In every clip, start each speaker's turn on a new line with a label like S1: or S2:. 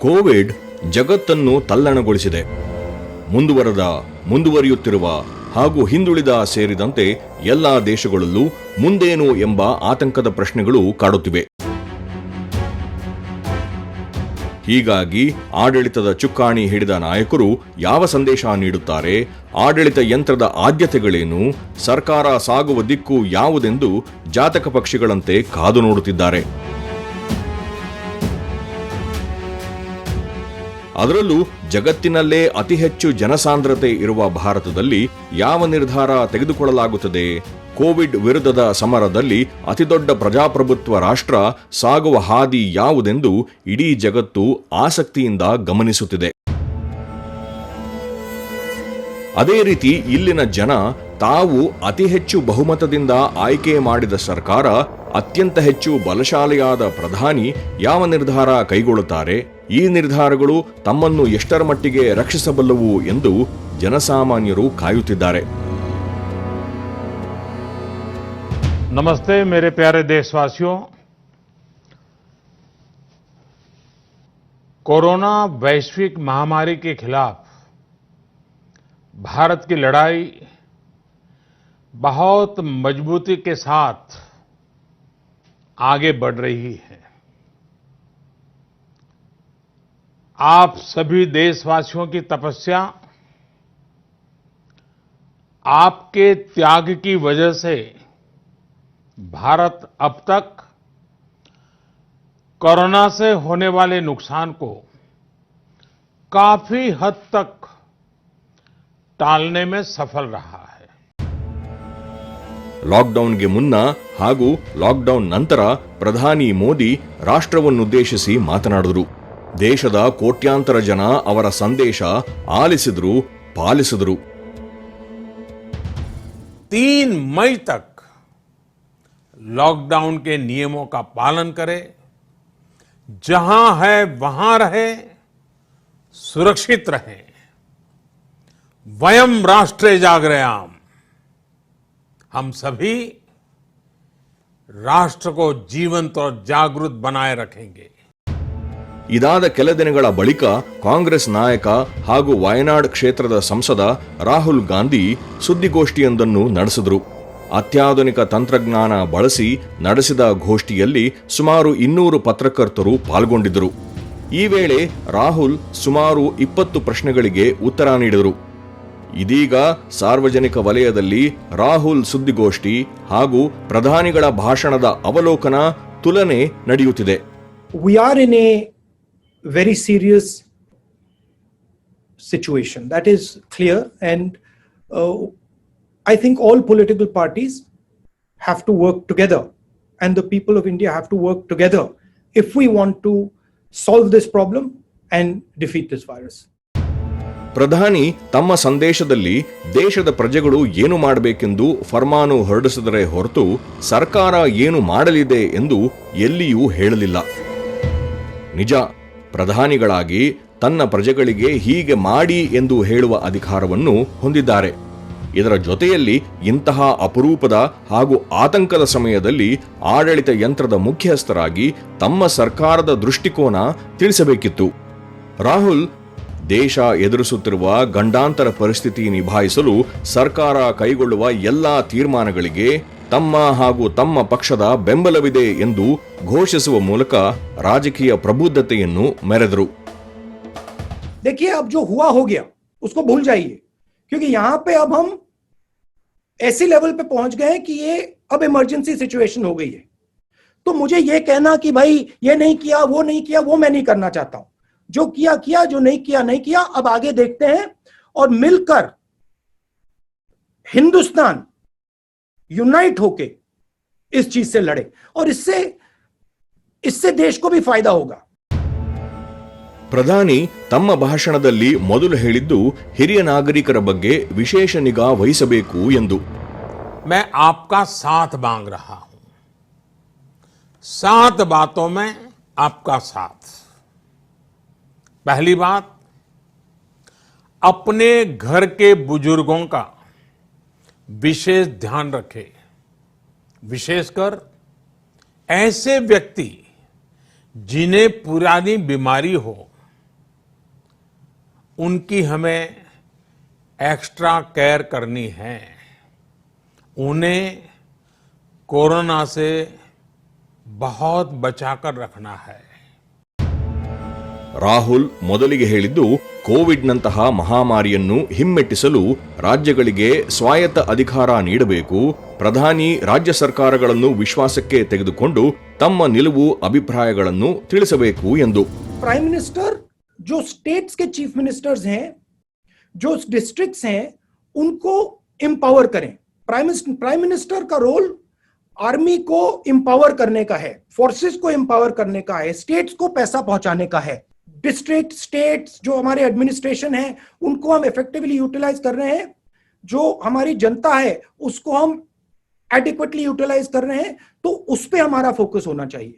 S1: Covid ಜಗತ್ತನ್ನು ತಲ್ಲಣಗೊಳಿಸಿದೆ. ಮುಂದುವರಿಯುತ್ತಿರುವ ಹಾಗೂ ಹಿಂದುಳಿದ ಸೇರಿದಂತೆ ಎಲ್ಲ ದೇಶಗಳಲ್ಲೂ ಮುಂದೇನು ಎಂಬ ಆತಂಕದ ಪ್ರಶ್ನೆಗಳು ಕಾಡುತ್ತಿವೆ. ಹೀಗಾಗಿ ಆಡಳಿತದ ಚುಕ್ಕಾಣಿ ಹಿಡಿದ ನಾಯಕರು ಯಾವ ಸಂದೇಶ ನೀಡುತ್ತಾರೆ, ಆಡಳಿತ ಯಂತ್ರದ ಆದ್ಯತೆಗಳೇನು, ಸರ್ಕಾರ ಸಾಗುವ ದಿಕ್ಕು ಯಾವುದೆಂದು ಜಾತಕ ಪಕ್ಷಿಗಳಂತೆ ಕಾದು ನೋಡುತ್ತಿದ್ದಾರೆ. ಅದರಲ್ಲೂ ಜಗತ್ತಿನಲ್ಲೇ ಅತಿ ಹೆಚ್ಚು ಜನಸಾಂದ್ರತೆ ಇರುವ ಭಾರತದಲ್ಲಿ ಯಾವ ನಿರ್ಧಾರ ತೆಗೆದುಕೊಳ್ಳಲಾಗುತ್ತದೆ? ಕೋವಿಡ್ ವಿರುದ್ಧದ ಸಮರದಲ್ಲಿ ಅತಿದೊಡ್ಡ ಪ್ರಜಾಪ್ರಭುತ್ವ ರಾಷ್ಟ್ರ ಸಾಗುವ ಹಾದಿ ಯಾವುದೆಂದು ಇಡೀ ಜಗತ್ತು ಆಸಕ್ತಿಯಿಂದ ಗಮನಿಸುತ್ತಿದೆ. ಅದೇ ರೀತಿ ಇಲ್ಲಿನ ಜನ ತಾವು ಅತಿ ಹೆಚ್ಚು ಬಹುಮತದಿಂದ ಆಯ್ಕೆ ಮಾಡಿದ ಸರ್ಕಾರ, ಅತ್ಯಂತ ಹೆಚ್ಚು ಬಲಶಾಲಿಯಾದ ಪ್ರಧಾನಿ ಯಾವ ನಿರ್ಧಾರ ಕೈಗೊಳ್ಳುತ್ತಾರೆ, ಈ ನಿರ್ಧಾರಗಳು ತಮ್ಮನ್ನು ಎಷ್ಟರ ಮಟ್ಟಿಗೆ ರಕ್ಷಿಸಬಲ್ಲವು ಎಂದು ಜನಸಾಮಾನ್ಯರು ಕಾಯುತ್ತಿದ್ದಾರೆ.
S2: नमस्ते मेरे प्यारे देशवासियों, कोरोना वैश्विक महामारी के खिलाफ भारत की लड़ाई बहुत मजबूती के साथ आगे बढ़ रही है. आप सभी देशवासियों की तपस्या, आपके त्याग की वजह से भारत अब तक कोरोना से होने वाले नुकसान को काफी हद तक टालने में सफल रहा है.
S1: ಲಾಕ್ಡೌನ್ಗೆ ಮುನ್ನ ಹಾಗೂ ಲಾಕ್ಡೌನ್ ನಂತರ ಪ್ರಧಾನಿ ಮೋದಿ ರಾಷ್ಟ್ರವನ್ನುದ್ದೇಶಿಸಿ ಮಾತನಾಡಿದರು. ದೇಶದ ಕೋಟ್ಯಾಂತರ ಜನ ಅವರ ಸಂದೇಶ ಆಲಿಸಿದ್ರು, ಪಾಲಿಸಿದರು.
S2: 3 मई तक लॉकडाउन के नियमों का पालन करें, जहां है वहां रहे, सुरक्षित रहें. वयम राष्ट्रे जागृयाम. हम सभी राष्ट्र को जीवंत और जागृत बनाए रखेंगे.
S1: ಇದಾದ ಕೆಲ ದಿನಗಳ ಬಳಿಕ ಕಾಂಗ್ರೆಸ್ ನಾಯಕ ಹಾಗೂ ವಯನಾಡ್ ಕ್ಷೇತ್ರದ ಸಂಸದ ರಾಹುಲ್ ಗಾಂಧಿ ಸುದ್ದಿಗೋಷ್ಠಿಯೊಂದನ್ನು ನಡೆಸಿದರು. ಅತ್ಯಾಧುನಿಕ ತಂತ್ರಜ್ಞಾನ ಬಳಸಿ ನಡೆಸಿದ ಗೋಷ್ಠಿಯಲ್ಲಿ ಸುಮಾರು 200 ಪತ್ರಕರ್ತರು ಪಾಲ್ಗೊಂಡಿದ್ದರು. ಈ ವೇಳೆ ರಾಹುಲ್ ಸುಮಾರು 20 ಪ್ರಶ್ನೆಗಳಿಗೆ ಉತ್ತರ ನೀಡಿದರು. ಇದೀಗ ಸಾರ್ವಜನಿಕ ವಲಯದಲ್ಲಿ ರಾಹುಲ್ ಸುದ್ದಿಗೋಷ್ಠಿ ಹಾಗೂ ಪ್ರಧಾನಿಗಳ ಭಾಷಣದ ಅವಲೋಕನ ತುಲನೆ ನಡೆಯುತ್ತಿದೆ.
S3: We are in a very serious situation, that is clear, and I think all political parties have to work together, and the people of India have to work together if we want to solve this problem and defeat this virus.
S1: ಪ್ರಧಾನಿ ತಮ್ಮ ಸಂದೇಶದಲ್ಲಿ ದೇಶದ ಪ್ರಜೆಗಳು ಏನು ಮಾಡಬೇಕೆಂದು ಫರ್ಮಾನು ಹೊರಡಿಸಿದರೆ ಹೊರತು ಸರ್ಕಾರ ಏನು ಮಾಡಲಿದೆ ಎಂದು ಎಲ್ಲಿಯೂ ಹೇಳಲಿಲ್ಲ. ನಿಜ, ಪ್ರಧಾನಿಗಳಾಗಿ ತನ್ನ ಪ್ರಜೆಗಳಿಗೆ ಹೀಗೆ ಮಾಡಿ ಎಂದು ಹೇಳುವ ಅಧಿಕಾರವನ್ನು ಹೊಂದಿದ್ದಾರೆ. ಇದರ ಜೊತೆಯಲ್ಲಿ ಇಂತಹ ಅಪರೂಪದ ಹಾಗೂ ಆತಂಕದ ಸಮಯದಲ್ಲಿ ಆಡಳಿತ ಯಂತ್ರದ ಮುಖ್ಯಸ್ಥರಾಗಿ ತಮ್ಮ ಸರ್ಕಾರದ ದೃಷ್ಟಿಕೋನ ತಿಳಿಸಬೇಕಿತ್ತು. ರಾಹುಲ್ ದೇಶ ಎದುರಿಸುತ್ತಿರುವ ಗಂಡಾಂತರ ಪರಿಸ್ಥಿತಿ ನಿಭಾಯಿಸಲು ಸರ್ಕಾರ ಕೈಗೊಳ್ಳುವ ಎಲ್ಲಾ ತೀರ್ಮಾನಗಳಿಗೆ ತಮ್ಮ ಹಾಗೂ ತಮ್ಮ ಪಕ್ಷದ ಬೆಂಬಲವಿದೆ ಎಂದು ಘೋಷಿಸುವ ಮೂಲಕ ರಾಜಕೀಯ ಪ್ರಬುದ್ಧತೆಯನ್ನು ಮೆರೆದರು.
S3: देखिए, अब जो हुआ हो गया उसको भूल जाइए, क्योंकि यहां पे अब हम ऐसे लेवल पे पहुंच गए कि ये अब इमरजेंसी सिचुएशन हो गई है. तो मुझे ये कहना कि भाई ये नहीं किया, वो नहीं किया, वो मैं नहीं करना चाहता हूं. जो किया किया, जो नहीं किया नहीं किया. अब आगे देखते हैं और मिलकर हिंदुस्तान यूनाइट होके इस चीज से लड़े, और इससे देश को भी फायदा होगा.
S1: ಪ್ರಧಾನಿ ತಮ್ಮ ಭಾಷಣದಲ್ಲಿ ಮೊದಲು ಹೇಳಿದ್ದು ಹಿರಿಯ ನಾಗರಿಕರ ಬಗ್ಗೆ ವಿಶೇಷ ನಿಗಾ ವಹಿಸಬೇಕು ಎಂದು.
S2: मैं आपका साथ मांग रहा हूं, 7 बातों में आपका साथ. पहली बात, अपने घर के बुजुर्गों का विशेष ध्यान रखें, विशेषकर ऐसे व्यक्ति जिन्हें पुरानी बीमारी हो उनकी हमें एक्स्ट्रा केयर करनी है। उन्हें कोरोना से बहुत बचाकर रखना है।
S1: ರಾಹುಲ್ ಮೊದಲಿಗೆ ಹೇಳಿದ್ದು ಕೋವಿಡ್ನಂತಹ ಮಹಾಮಾರಿಯನ್ನು ಹಿಮ್ಮೆಟ್ಟಿಸಲು ರಾಜ್ಯಗಳಿಗೆ ಸ್ವಾಯತ್ತ ಅಧಿಕಾರ ನೀಡಬೇಕು, ಪ್ರಧಾನಿ ರಾಜ್ಯ ಸರ್ಕಾರಗಳನ್ನು ವಿಶ್ವಾಸಕ್ಕೆ ತೆಗೆದುಕೊಂಡು ತಮ್ಮ ನಿಲುವು ಅಭಿಪ್ರಾಯಗಳನ್ನು ತಿಳಿಸಬೇಕು ಎಂದು.
S3: प्राइम मिनिस्टर जो स्टेट्स के चीफ मिनिस्टर्स हैं, जो डिस्ट्रिक्ट्स हैं, उनको एम्पावर करें। प्राइम मिनिस्टर का रोल आर्मी को एम्पावर करने का है, फोर्सेस को एम्पावर करने का है, स्टेट्स को पैसा पहुंचाने का है। डिस्ट्रिक्ट स्टेट्स जो हमारे एडमिनिस्ट्रेशन है उनको हम इफेक्टिवली यूटिलाइज कर रहे हैं, जो हमारी जनता है उसको हम एडिक्वेटली यूटिलाइज कर रहे हैं, तो उस पे हमारा फोकस होना चाहिए।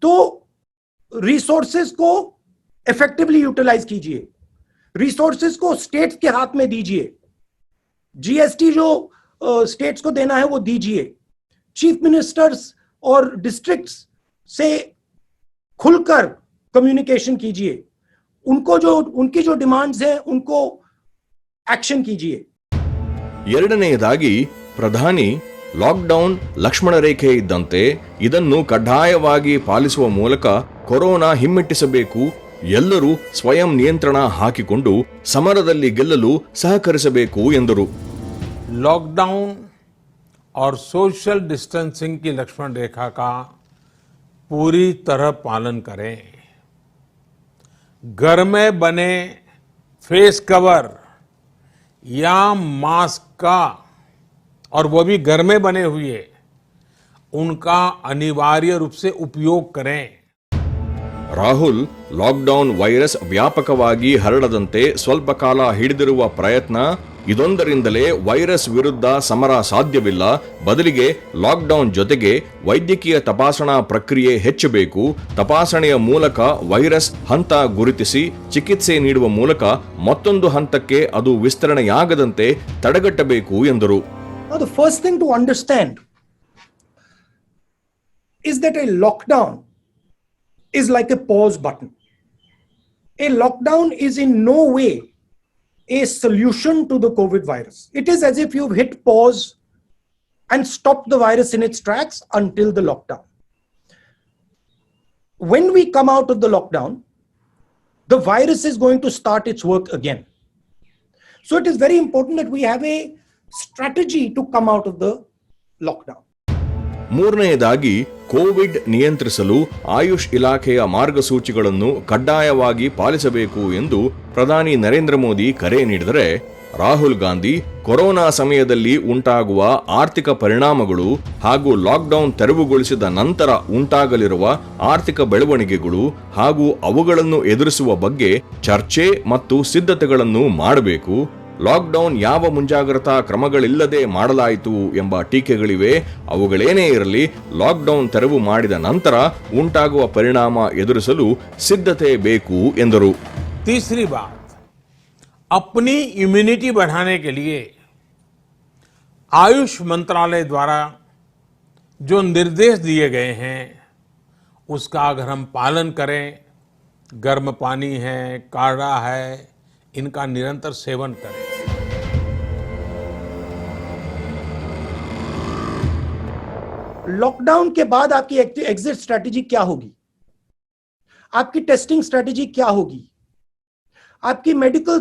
S3: तो रिसोर्सेस को इफेक्टिवली यूटिलाइज कीजिए, रिसोर्सेस को स्टेट्स के हाथ में दीजिए, जीएसटी जो स्टेट्स को देना है वो दीजिए, चीफ मिनिस्टर्स और डिस्ट्रिक्ट्स से खुलकर कम्युनिकेशन कीजिए, उनको जो उनकी जो डिमांड्स हैं उनको एक्शन कीजिए।
S1: ಎರಡನೆಯದಾಗಿ ಪ್ರಧಾನಿ ಲಾಕ್ಡೌನ್ ಲಕ್ಷ್ಮಣ ರೇಖೆ ಇದ್ದಂತೆ ಇದನ್ನು ಕಡ್ಡಾಯವಾಗಿ ಪಾಲಿಸುವ ಮೂಲಕ ಕೊರೋನಾ ಹಿಮ್ಮೆಟ್ಟಿಸಬೇಕು, ಎಲ್ಲರೂ ಸ್ವಯಂ ನಿಯಂತ್ರಣ ಹಾಕಿಕೊಂಡು ಸಮರದಲ್ಲಿ ಗೆಲ್ಲಲು ಸಹಕರಿಸಬೇಕು ಎಂದರು.
S2: लॉकडाउन और सोशल डिस्टेंसिंग की लक्ष्मण रेखा का पूरी तरह पालन करें। घर में बने फेस कवर या मास्क का, और वो भी घर में बने हुए, उनका अनिवार्य रूप से उपयोग करें।
S1: ರಾಹುಲ್ ಲಾಕ್ಡೌನ್ ವೈರಸ್ ವ್ಯಾಪಕವಾಗಿ ಹರಡದಂತೆ ಸ್ವಲ್ಪ ಕಾಲ ಹಿಡಿದಿರುವ ಪ್ರಯತ್ನ, ಇದೊಂದರಿಂದಲೇ ವೈರಸ್ ವಿರುದ್ಧ ಸಮರ ಸಾಧ್ಯವಿಲ್ಲ, ಬದಲಿಗೆ ಲಾಕ್ಡೌನ್ ಜೊತೆಗೆ ವೈದ್ಯಕೀಯ ತಪಾಸಣಾ ಪ್ರಕ್ರಿಯೆ ಹೆಚ್ಚಬೇಕು, ತಪಾಸಣೆಯ ಮೂಲಕ ವೈರಸ್ ಹಂತ ಗುರುತಿಸಿ ಚಿಕಿತ್ಸೆ ನೀಡುವ ಮೂಲಕ ಮತ್ತೊಂದು ಹಂತಕ್ಕೆ ಅದು ವಿಸ್ತರಣೆಯಾಗದಂತೆ ತಡೆಗಟ್ಟಬೇಕು ಎಂದರು.
S3: The first thing to understand is that a lockdown is like a pause button. A lockdown is in no way a solution to the COVID virus. It is as if you've hit pause and stopped the virus in its tracks until the lockdown. When we come out of the lockdown, the virus is going to start its work again. So it is very important that we have a strategy to come out of the lockdown.
S1: ಮೂರನೆಯದಾಗಿ Covid ನಿಯಂತ್ರಿಸಲು ಆಯುಷ್ ಇಲಾಖೆಯ ಮಾರ್ಗಸೂಚಿಗಳನ್ನು ಕಡ್ಡಾಯವಾಗಿ ಪಾಲಿಸಬೇಕು ಎಂದು ಪ್ರಧಾನಿ ನರೇಂದ್ರ ಮೋದಿ ಕರೆ ನೀಡಿದರೆ, ರಾಹುಲ್ ಗಾಂಧಿ ಕೊರೋನಾ ಸಮಯದಲ್ಲಿ ಉಂಟಾಗುವ ಆರ್ಥಿಕ ಪರಿಣಾಮಗಳು ಹಾಗೂ ಲಾಕ್ಡೌನ್ ತೆರವುಗೊಳಿಸಿದ ನಂತರ ಉಂಟಾಗಲಿರುವ ಆರ್ಥಿಕ ಬೆಳವಣಿಗೆಗಳು ಹಾಗೂ ಅವುಗಳನ್ನು ಎದುರಿಸುವ ಬಗ್ಗೆ ಚರ್ಚೆ ಮತ್ತು ಸಿದ್ಧತೆಗಳನ್ನು ಮಾಡಬೇಕು. ಲಾಕ್ಡೌನ್ ಯಾವ ಮುಂಜಾಗ್ರತಾ ಕ್ರಮಗಳಿಲ್ಲದೆ ಮಾಡಲಾಯಿತು ಎಂಬ ಟೀಕೆಗಳಿವೆ, ಅವುಗಳೇನೇ ಇರಲಿ, ಲಾಕ್ಡೌನ್ ತೆರವು ಮಾಡಿದ ನಂತರ ಉಂಟಾಗುವ ಪರಿಣಾಮ ಎದುರಿಸಲು ಸಿದ್ಧತೆ ಬೇಕು ಎಂದರು.
S2: तीसरी बात, अपनी इम्यूनिटी बढ़ाने के लिए आयुष मंत्रालय द्वारा जो निर्देश दिए गए हैं उसका अगर हम पालन करें, गर्म पानी है, काढ़ा है, इनका निरंतर सेवन करें।
S3: लॉकडाउन के बाद आपकी एग्जिट स्ट्रैटेजी क्या होगी, आपकी टेस्टिंग स्ट्रैटेजी क्या होगी, आपकी मेडिकल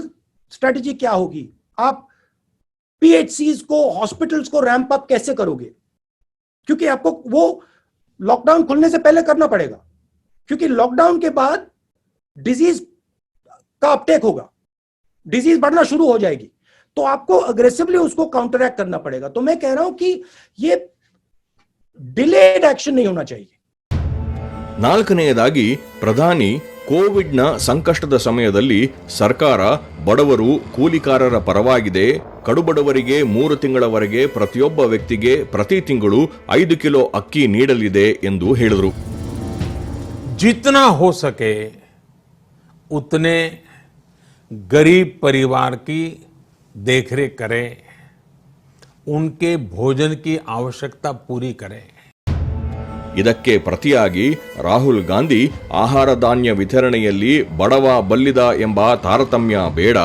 S3: स्ट्रैटेजी क्या होगी, आप पीएचसीज को, हॉस्पिटल्स को रैंप अप कैसे करोगे, क्योंकि आपको वो लॉकडाउन खुलने से पहले करना पड़ेगा, क्योंकि लॉकडाउन के बाद डिजीज का अपटेक होगा, डिजीज बढ़ना शुरू हो जाएगी, तो आपको अग्रेसिवली उसको काउंटरैक्ट करना पड़ेगा। तो मैं कह रहा हूं कि ये डिलेड एक्शन नहीं होना चाहिए।
S1: ನಾಲ್ಕನೆಯದಾಗಿ ಪ್ರಧಾನಿ ಕೋವಿಡ್ನ ಸಂಕಷ್ಟದ ಸಮಯದಲ್ಲಿ ಸರ್ಕಾರ ಬಡವರು, ಕೂಲಿಕಾರರ ಪರವಾಗಿದೆ, ಕಡುಬಡವರಿಗೆ 3 ತಿಂಗಳವರೆಗೆ ಪ್ರತಿಯೊಬ್ಬ ವ್ಯಕ್ತಿಗೆ ಪ್ರತಿ ತಿಂಗಳು 5 ಕಿಲೋ ಅಕ್ಕಿ ನೀಡಲಿದೆ ಎಂದು ಹೇಳಿದರು.
S2: जितना हो सके उतने गरीब परिवार की देखरेख करें, उनके भोजन की आवश्यकता पूरी करें।
S1: ಇದಕ್ಕೆ ಪ್ರತಿಯಾಗಿ ರಾಹುಲ್ ಗಾಂಧಿ ಆಹಾರ ಧಾನ್ಯ ವಿತರಣೆಯಲ್ಲಿ ಬಡವ ಬಲ್ಲಿದ ಎಂಬ ತಾರತಮ್ಯ ಬೇಡ,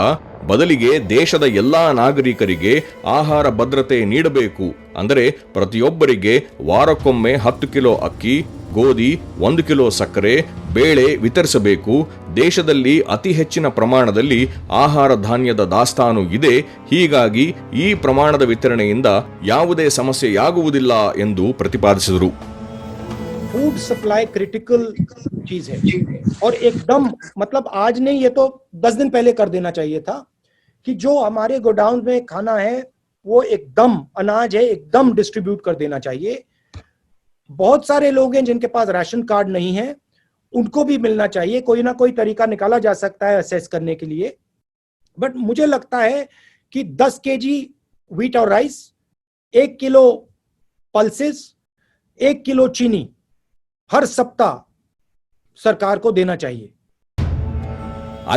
S1: ಬದಲಿಗೆ ದೇಶದ ಎಲ್ಲಾ ನಾಗರಿಕರಿಗೆ ಆಹಾರ ಭದ್ರತೆ ನೀಡಬೇಕು, ಅಂದರೆ ಪ್ರತಿಯೊಬ್ಬರಿಗೆ ವಾರಕ್ಕೊಮ್ಮೆ 10 ಕಿಲೋ ಅಕ್ಕಿ, ಗೋಧಿ, 1 ಕಿಲೋ ಸಕ್ಕರೆ, ಬೇಳೆ ವಿತರಿಸಬೇಕು. ದೇಶದಲ್ಲಿ ಅತಿ ಹೆಚ್ಚಿನ ಪ್ರಮಾಣದಲ್ಲಿ ಆಹಾರ ಧಾನ್ಯದ ದಾಸ್ತಾನು ಇದೆ, ಹೀಗಾಗಿ ಈ ಪ್ರಮಾಣದ ವಿತರಣೆಯಿಂದ ಯಾವುದೇ ಸಮಸ್ಯೆಯಾಗುವುದಿಲ್ಲ ಎಂದು ಪ್ರತಿಪಾದಿಸಿದರು.
S3: फूड सप्लाई क्रिटिकल चीज है और एकदम मतलब आज नहीं, ये तो 10 दिन पहले कर देना चाहिए था कि जो हमारे गोडाउन में खाना है वो एकदम अनाज है एकदम डिस्ट्रीब्यूट कर देना चाहिए. बहुत सारे लोग हैं जिनके पास राशन कार्ड नहीं है, उनको भी मिलना चाहिए. कोई ना कोई तरीका निकाला जा सकता है असेस करने के लिए. बट मुझे लगता है कि 10 केजी व्हीट और राइस, 1 किलो पल्सेस, 1 किलो चीनी हर सप्ताह ಸರ್ಕಾರ को देना चाहिए.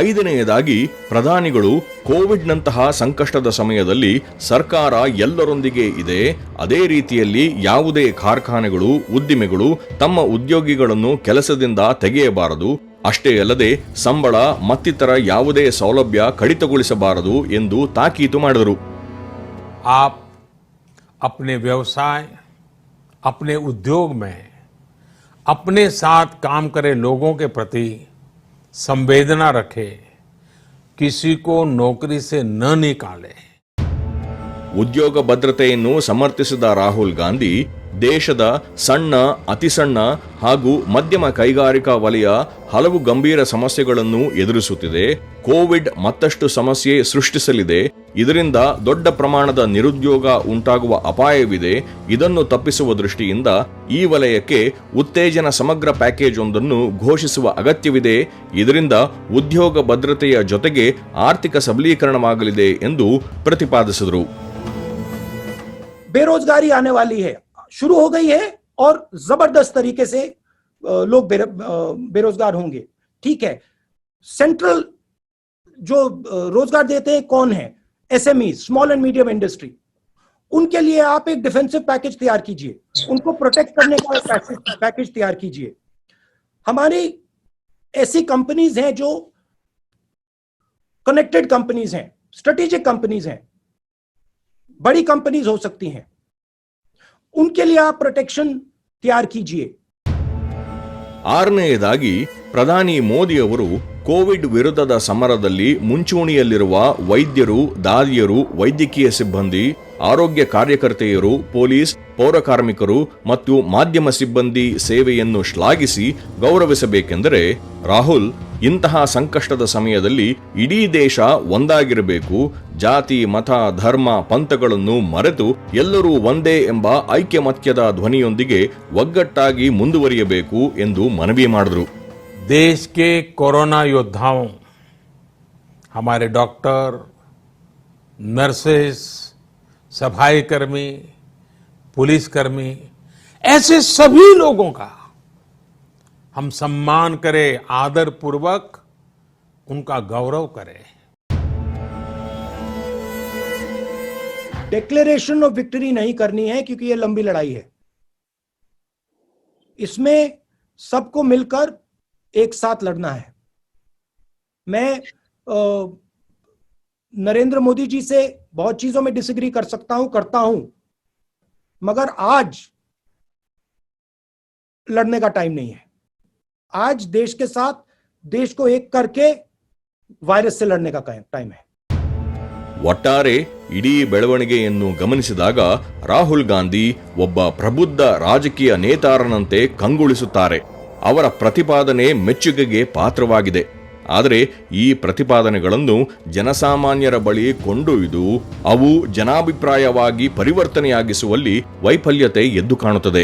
S1: ಐದನೆಯದಾಗಿ ಪ್ರಧಾನಿಗಳು ಕೋವಿಡ್ನಂತಹ ಸಂಕಷ್ಟದ ಸಮಯದಲ್ಲಿ ಸರ್ಕಾರ ಎಲ್ಲರೊಂದಿಗೆ ಇದೆ, ಅದೇ ರೀತಿಯಲ್ಲಿ ಯಾವುದೇ ಕಾರ್ಖಾನೆಗಳು, ಉದ್ದಿಮೆಗಳು ತಮ್ಮ ಉದ್ಯೋಗಿಗಳನ್ನು ಕೆಲಸದಿಂದ ತೆಗೆಯಬಾರದು, ಅಷ್ಟೇ ಅಲ್ಲದೆ ಸಂಬಳ ಮತ್ತಿತರ ಯಾವುದೇ ಸೌಲಭ್ಯ ಕಡಿತಗೊಳಿಸಬಾರದು ಎಂದು ತಾಕೀತು ಮಾಡಿದರು.
S2: आप अपने व्यवसाय, अपने उद्योग में अपने साथ काम करे लोगों के प्रति संवेदना रखे, किसी को नौकरी से न निकाले.
S1: ಉದ್ಯೋಗ ಭದ್ರತೆಯನ್ನು ಸಮರ್ಥಿಸಿದ ರಾಹುಲ್ ಗಾಂಧಿ ದೇಶದ ಸಣ್ಣ, ಅತಿ ಸಣ್ಣ ಹಾಗೂ ಮಧ್ಯಮ ಕೈಗಾರಿಕಾ ವಲಯ ಹಲವು ಗಂಭೀರ ಸಮಸ್ಯೆಗಳನ್ನು ಎದುರಿಸುತ್ತಿದೆ. ಕೋವಿಡ್ ಮತ್ತಷ್ಟು ಸಮಸ್ಯೆ ಸೃಷ್ಟಿಸಲಿದೆ. ಇದರಿಂದ ದೊಡ್ಡ ಪ್ರಮಾಣದ ನಿರುದ್ಯೋಗ ಉಂಟಾಗುವ ಅಪಾಯವಿದೆ. ಇದನ್ನು ತಪ್ಪಿಸುವ ದೃಷ್ಟಿಯಿಂದ ಈ ವಲಯಕ್ಕೆ ಉತ್ತೇಜನ ಸಮಗ್ರ ಪ್ಯಾಕೇಜ್ ಒಂದನ್ನು ಘೋಷಿಸುವ ಅಗತ್ಯವಿದೆ. ಇದರಿಂದ ಉದ್ಯೋಗ ಭದ್ರತೆಯ ಜೊತೆಗೆ ಆರ್ಥಿಕ ಸಬಲೀಕರಣವಾಗಲಿದೆ ಎಂದು ಪ್ರತಿಪಾದಿಸಿದರು.
S3: बेरोजगारी आने वाली है, शुरू हो गई है और जबरदस्त तरीके से लोग बेरोजगार होंगे. ठीक है, सेंट्रल जो रोजगार देते हैं कौन है? SME, small and medium industry. उनके लिए आप एक डिफेंसिव पैकेज तैयार कीजिए, उनको प्रोटेक्ट करने का पैकेज तैयार कीजिए. हमारी ऐसी कंपनीज हैं जो कनेक्टेड कंपनीज हैं, स्ट्रेटेजिक कंपनीज हैं, बड़ी कंपनीज हो सकती हैं, उनके लिए आप प्रोटेक्शन तैयार कीजिए.
S1: ಆರನೆಯದಾಗಿ ಪ್ರಧಾನಿ ಮೋದಿ ಅವರು ಕೋವಿಡ್ ವಿರುದ್ಧದ ಸಮರದಲ್ಲಿ ಮುಂಚೂಣಿಯಲ್ಲಿರುವ ವೈದ್ಯರು, ದಾದಿಯರು, ವೈದ್ಯಕೀಯ ಸಿಬ್ಬಂದಿ, ಆರೋಗ್ಯ ಕಾರ್ಯಕರ್ತೆಯರು, ಪೊಲೀಸ್, ಪೌರ ಕಾರ್ಮಿಕರು ಮತ್ತು ಮಾಧ್ಯಮ ಸಿಬ್ಬಂದಿ ಸೇವೆಯನ್ನು ಶ್ಲಾಘಿಸಿ ಗೌರವಿಸಬೇಕೆಂದರೆ ರಾಹುಲ್ ಇಂತಹ ಸಂಕಷ್ಟದ ಸಮಯದಲ್ಲಿ ಇಡೀ ದೇಶ ಒಂದಾಗಿರಬೇಕು, ಜಾತಿ, ಮತ, ಧರ್ಮ, ಪಂಥಗಳನ್ನು ಮರೆತು ಎಲ್ಲರೂ ಒಂದೇ ಎಂಬ ಐಕ್ಯಮತ್ಯದ ಧ್ವನಿಯೊಂದಿಗೆ ಒಗ್ಗಟ್ಟಾಗಿ ಮುಂದುವರಿಯಬೇಕು ಎಂದು ಮನವಿ ಮಾಡಿದರು.
S2: देश के कोरोना योद्धाओं, हमारे डॉक्टर, नर्सेस, सफाई कर्मी, पुलिसकर्मी, ऐसे सभी लोगों का हम सम्मान करें, आदर पूर्वक उनका गौरव करें.
S3: डिक्लेरेशन ऑफ विक्ट्री नहीं करनी है क्योंकि ये लंबी लड़ाई है. इसमें सबको मिलकर एक साथ लड़ना है. मैं नरेंद्र मोदी जी से बहुत चीजों में डिसएग्री कर सकता हूं, करता हूं, मगर आज लड़ने का टाइम नहीं है. आज देश के साथ, देश को एक करके वायरस से लड़ने का टाइम है.
S1: ಒಟ್ಟಾರೆ ಇಡೀ ಬೆಳವಣಿಗೆಯನ್ನು ಗಮನಿಸಿದಾಗ ರಾಹುಲ್ ಗಾಂಧಿ ಒಬ್ಬ ಪ್ರಬುದ್ಧ ರಾಜಕೀಯ ನೇತಾರನಂತೆ ಕಂಗೊಳಿಸುತ್ತಾರೆ. ಅವರ ಪ್ರತಿಪಾದನೆ ಮೆಚ್ಚುಗೆಗೆ ಪಾತ್ರವಾಗಿದೆ. ಆದರೆ ಈ ಪ್ರತಿಪಾದನೆಗಳನ್ನು ಜನಸಾಮಾನ್ಯರ ಬಳಿ ಕೊಂಡೊಯ್ದು ಅವು ಜನಾಭಿಪ್ರಾಯವಾಗಿ ಪರಿವರ್ತನೆಯಾಗಿಸುವಲ್ಲಿ ವೈಫಲ್ಯತೆ ಎದ್ದು ಕಾಣುತ್ತದೆ.